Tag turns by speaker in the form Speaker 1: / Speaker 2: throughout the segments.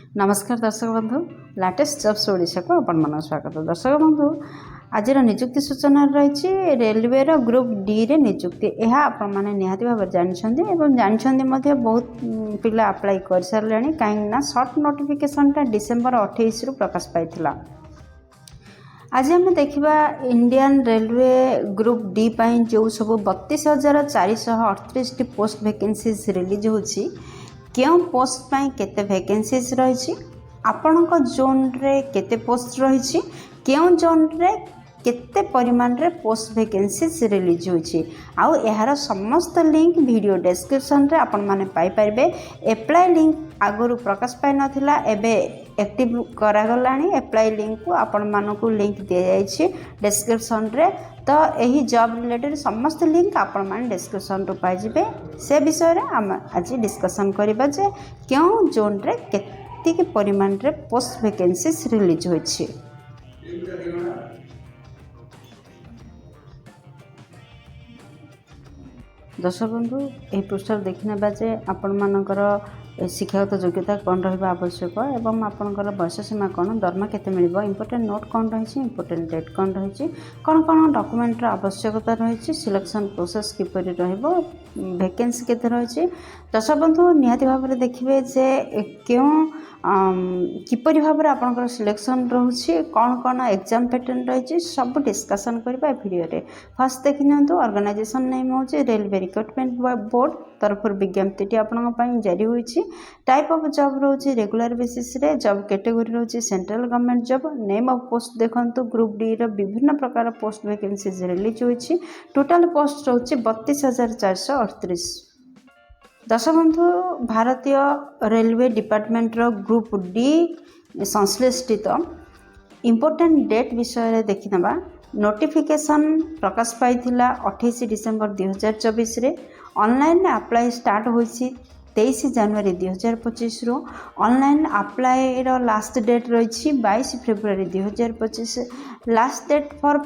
Speaker 1: नमस्कार दर्शक बंधु लाटेस्ट जब्स ओडिशा को आपण मन स्वागत। दर्शक बंधु आज नियुक्ति सूचना रही रेलवे ग्रुप डी रे नियुक्ति यह आपण मैंने निहाती भाव जानते बहुत पिला अप्लाई कर सारे कहीं सर्ट नोटिफिकेशन डिसेम्बर 28 रु प्रकाश पाई। आज आम देखा इंडियन रेलवे ग्रुप डी पाई जो सब 32,438 पोस्ट वैकेंसीज रिलीज होची क्यों पोस्ट पाई केते वैकेंसीज रही आपणक जोन रे केते पोस्ट रही क्यों जोन रे केते परिमाण रे पोस्ट वैकेंसीज रिलीज होची आउ यार समस्त लिंक वीडियो डिस्क्रिप्शन रे आपण माने पाई परिबे। एप्लाई लिंक आगुरु प्रकाश पाई नथिला एबे एक्टिव करा गलानी। एप्लाई लिंक को आपण मानकु लिंक दिया जायछि डिस्क्रिप्शन रे। तो यही जॉब रिलेटेड समस्त लिंक आपण माने डिस्क्रिप्शन रो पाई जिबे। से विषय रे हम आज डिस्कशन करिबा जे क्यों जोन रे केते परिमाण रे पोस्ट वैकेंसीज रिलीज होछि। दर्शक बंधु यही पृष्ठ देखने बाजे आपण मानकर शिक्षागत योग्यता कौन रहा आवश्यक एवं आपंकर बयस सीमा कौन दरमा केते मिलिबो इंपोर्टेंट नोट कौन रही इंपोर्टेंट डेट कौन रही कौन कौन डॉक्यूमेंट आवश्यकता रही सिलेक्शन प्रोसेस किपरि रहइबो वैकेंसी केते रही। दर्शक बंधु निहाती भाव में देखिए जे क्यों किपरि भाव में आपंकर सिलेक्शन रोचे कौन कौन एग्जाम पैटर्न रही सब डिस्कसन करबा वीडियो रे। फर्स्ट देखि नियंतु ऑर्गेनाइजेशन नेम होचे रेलवे रिक्रूटमेंट बोर्ड तरफ विज्ञप्ति आपन जारी होईछि। टाइप ऑफ जॉब रोचे रेगुलर बेसिस रे जॉब कैटेगरी रोचे central government job. Name of post देखंतु ग्रुप डी रो विभिन्न प्रकार पोस्ट वैकेंसीज रिलीज होईछि। टोटल पोस्ट रोचे 32,438। दर्शक बंधु भारतीय रेलवे डिपार्टमेंट रो ग्रुप डी संश्लिष्ट इंपोर्टेंट डेट विषय देखिनबा। नोटिफिकेशन प्रकाश पाई 28 डिसेम्बर 2024 रे। ऑनलाइन अप्लाई स्टार्ट होईछि 23 जनवरी 2025 रो। ऑनलाइन अप्लाई रो लास्ट डेट रही 22 February 2025। Last date for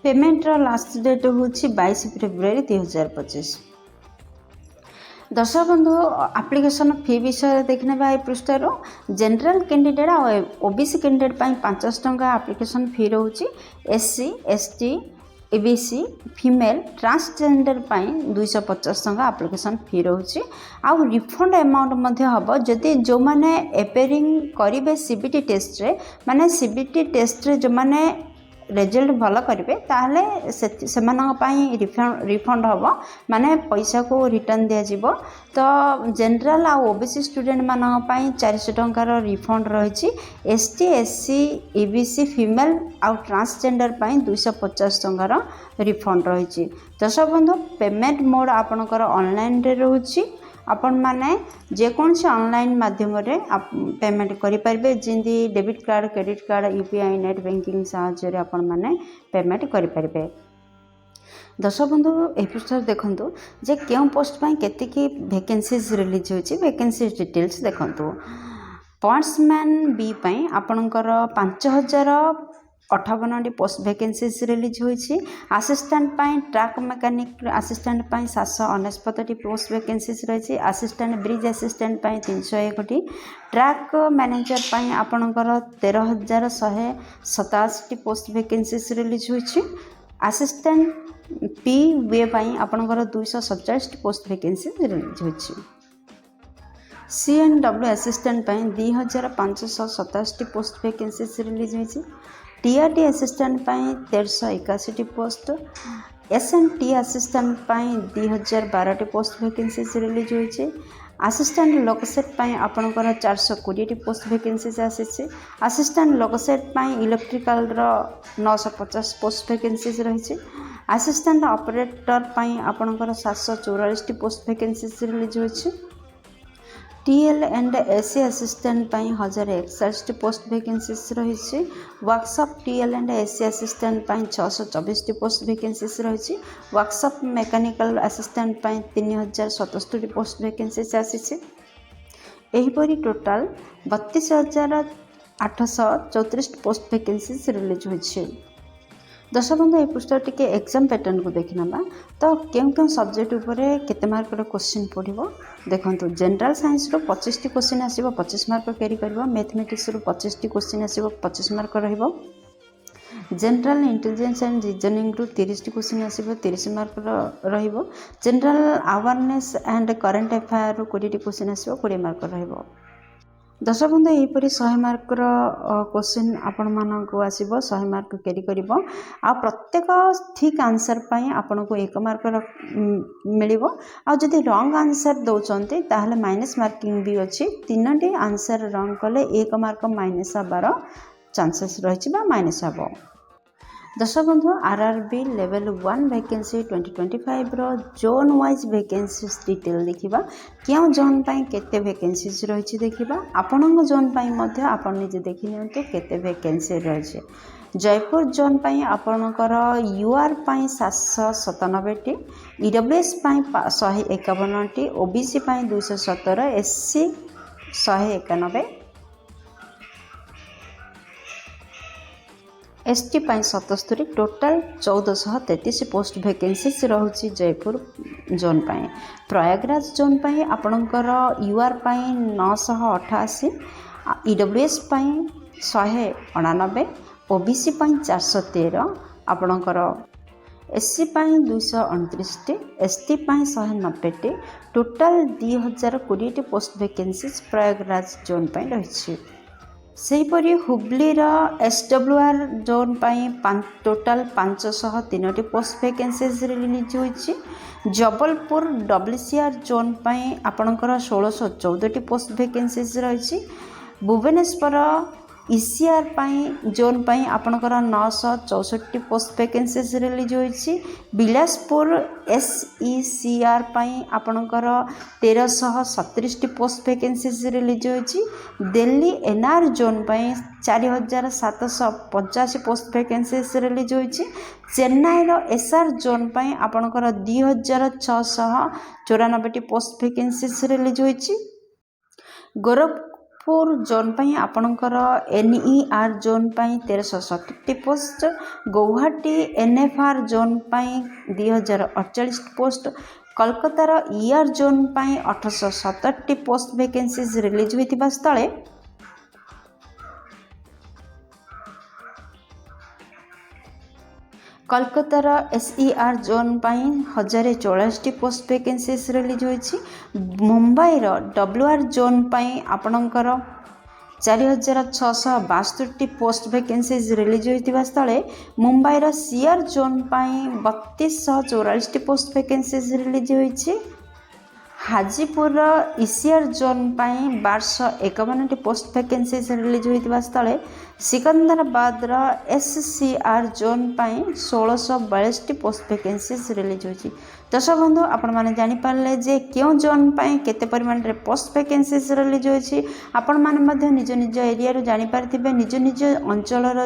Speaker 1: payment रो लास्ट डेट होछि 22 फेब्रुआरी 2025। दर्शक बंधु एप्लिकेशन फी विषय देखने भाई पृष्ठर जनरल कैंडिडेट और ओबीसी कैंडिडेट 500 टंका एप्लिकेशन फी रोची। SC ST ABC female transgender 250 टंका एप्लिकेशन फी रोची। आउ रिफंड अमाउंट हम जदि जो मैंने एपेयरिंग करेंगे सीबीटी टेस्ट रे माने सीबीटी टेस्ट रे जो मैंने रिजल्ट भल करेंगे ताहले से रिफंड हम माने पैसा को रिटर्न दिया। तो जनरल आ ओबीसी स्टूडेंट मान 400 टंकार रिफंड रही। एसटी एससी एबीसी फीमेल आउ ट्रांसजेंडर 250 टंकार रिफंड रही। दर्शक बंधु पेमेंट मोड आपणकर ऑनलाइन रे रोची। आपण माने जेकोसी ऑनलाइन माध्यम रे पेमेंट करें जिंदी debit card credit card UPI net banking साहाय्य आपण माने पेमेंट करें। दर्शक बंधु ए पृष्ठ देखंतु जे क्यों पोस्ट पाई केतिकी वैकेंसीज रिलीज होची। वैकेंसी डिटेल्स देखंतु। पॉइंट्समैन बी पाई आपणकर 5,058 पोस्ट वैकेंसीज रिलीज होईछि। असिस्टेंट पाई ट्रक मैकेनिक असिस्टेंट पाई 769 पोस्ट वैकेंसीज रही। असिस्टेंट ब्रिज असिस्टेंट पाई 301। ट्रक मैनेजर पाई आपणकर 13,187 पोस्ट वैकेंसीज रिलीज होईछि। असिस्टेंट पी वे पाई आपणकर 247 पोस्ट वैकेंसीज रिलीज होईछि। CNW असिस्टेंट पाई 2,587 पोस्ट वैकेंसीज रिलीज होईछि। TRT असिस्टेंट पाई 1,381 पोस्ट। SNT असिस्टेंट पाई 2,012 पोस्ट वैकेंसीज रिलीज होईछि। असिस्टेंट लोकसेट पाई आपणकर 420 पोस्ट वैकेंसीज आसीछि। असिस्टेंट लोकसेट पाई इलेक्ट्रिकल रो 950 पोस्ट वैकेंसीज रही। असिस्टेंट ऑपरेटर पाई आपणकर 744 पोस्ट वैकेंसीज रिलीज होईछि। TL एंड AC असिस्टेंट पाई 1,061 पोस्ट वैकेंसीज रही। Workshop TL and AC assistant पाई 624 पोस्ट वैकेंसीज रही। वर्कशॉप मैकेनिकल असिस्टेंट पाई 3,077 पोस्ट वैकेंसीज आसी। एहीपरी टोटाल 32,834 पोस्ट वैकेंसीज रिलीज होईछि। दर्शक बंधु ये पृष्ठ टी एग्जाम पैटर्न को देखना तो क्यों सब्जेक्ट उपरे केते मार्क क्वेश्चन पड़ो देखो जनरल साइंस रो 25 क्वेश्चन आसो 25 मार्क कैरी कर मैथमेटिक्स रो 25 क्वेश्चन आसो 25 मार्क रहिबो जनरल इंटेलिजेंस एंड रीजनिंग रू 30 क्वेश्चन आसो 30 मार्क रहिबो general awareness and current affair रू 20 क्वेश्चन आसो 20 मार्क रहिबो दर्शक बंधु यहीपरि 100 मार्क क्वेश्चन आपण मानक आसीबो 100 मार्क कैरी करिवो आ प्रत्येक ठीक आंसर पई आपण को 1 मार्क मिलिवो आ जदि रॉन्ग आंसर दउचंती ताहले माइनस मार्किंग भी अछि तीनोटी आंसर रॉन्ग कले 1 मार्क माइनस हबार चांसेस रहिछि बा माइनस हबो दर्शक बंधु आरआरबी लेवल 1 वैकेंसी 2025 रो जोन वाइज वैकेंसीज डिटेल देखिबा क्यों जोन पाई केते वैकेंसीज रहिछि देखिबा आपनक जोन पाई मध्ये आपन निजे देखि नियंतु केते वैकेंसी रहिछि जयपुर जोन पाई आपनकर यूआर पाई 797 टी ईडब्ल्यूएस पाई 151 टी ओबीसी पाई 217 एससी 191 एसटी पाई 77 टोटाल 1433 पोस्ट वैकेंसीज रहुछि जयपुर जोन पाई प्रयागराज जोन पाई आपनकर यूआर पाई 988 ईडब्ल्यूएस पाई 199 ओबीसी पाई 413 आपनकर एससी पाई 229 टी एसटी पाई 190 टी total 2020 post vacancies Prayagraj zone पाई रहिछि सेहीपरि हुबलीर एसडब्ल्यूआर जोन पाई टोटाल 503 पोस्ट वैकेंसीज रिलीज होइछि जबलपुर डब्ल्यूसीआर जोन पाई आपनकर 1614 पोस्ट वैकेंसीज रहिछि भुवनेश्वर ईसीआर पाई जोन पाई आपनकर 964 पोस्ट वैकेंसीज रिलीज होइछि बिलासपुर एसईसीआर पाई आपनकर 1337 पोस्ट वैकेंसीज रिलीज होइछि दिल्ली एनआर जोन पाई 4785 पोस्ट वैकेंसीज रिलीज होइछि चेन्नई रो एसआर जोन पाई आपनकर 2694 पोस्ट वैकेंसीज रिलीज होइछि गोरखपुर जोन पाई आपनकर एनईआर जोन पाई 1367 पोस्ट गुवाहाटी एनएफआर जोन पाई 2048 पोस्ट कोलकातार ईआर जोन पाई 867 पोस्ट वैकेंसीज रिलीज होइतिबा स्थले कोलकातार एसईआर जोन पाई 1044 पोस्ट वैकेंसीज रिलीज होइछि मुंबईर डब्ल्यूआर जोन पाई आपनकर 4662 पोस्ट वैकेंसीज रिलीज होइतिबा स्थले मुंबईर सीआर जोन पाई 3244 पोस्ट वैकेंसीज रिलीज होइछि हाजीपुर ईसीआर जोन पाई 1251 पोस्ट वैकेंसीज रिलीज होइतिबा स्थले सिकंदराबाद एससीआर जोन पाई 1642 पोस्ट वैकेंसीज रिलीज होइछि दर्शक बंधु आपण माने जानि पारले जे क्यों जोन पाई केते परिमाण रे पोस्ट वैकेंसीज रिलीज होइछि आपण माने मध्ये निज निज एरिया रो जानि पारथिबे निज निज अंचल रो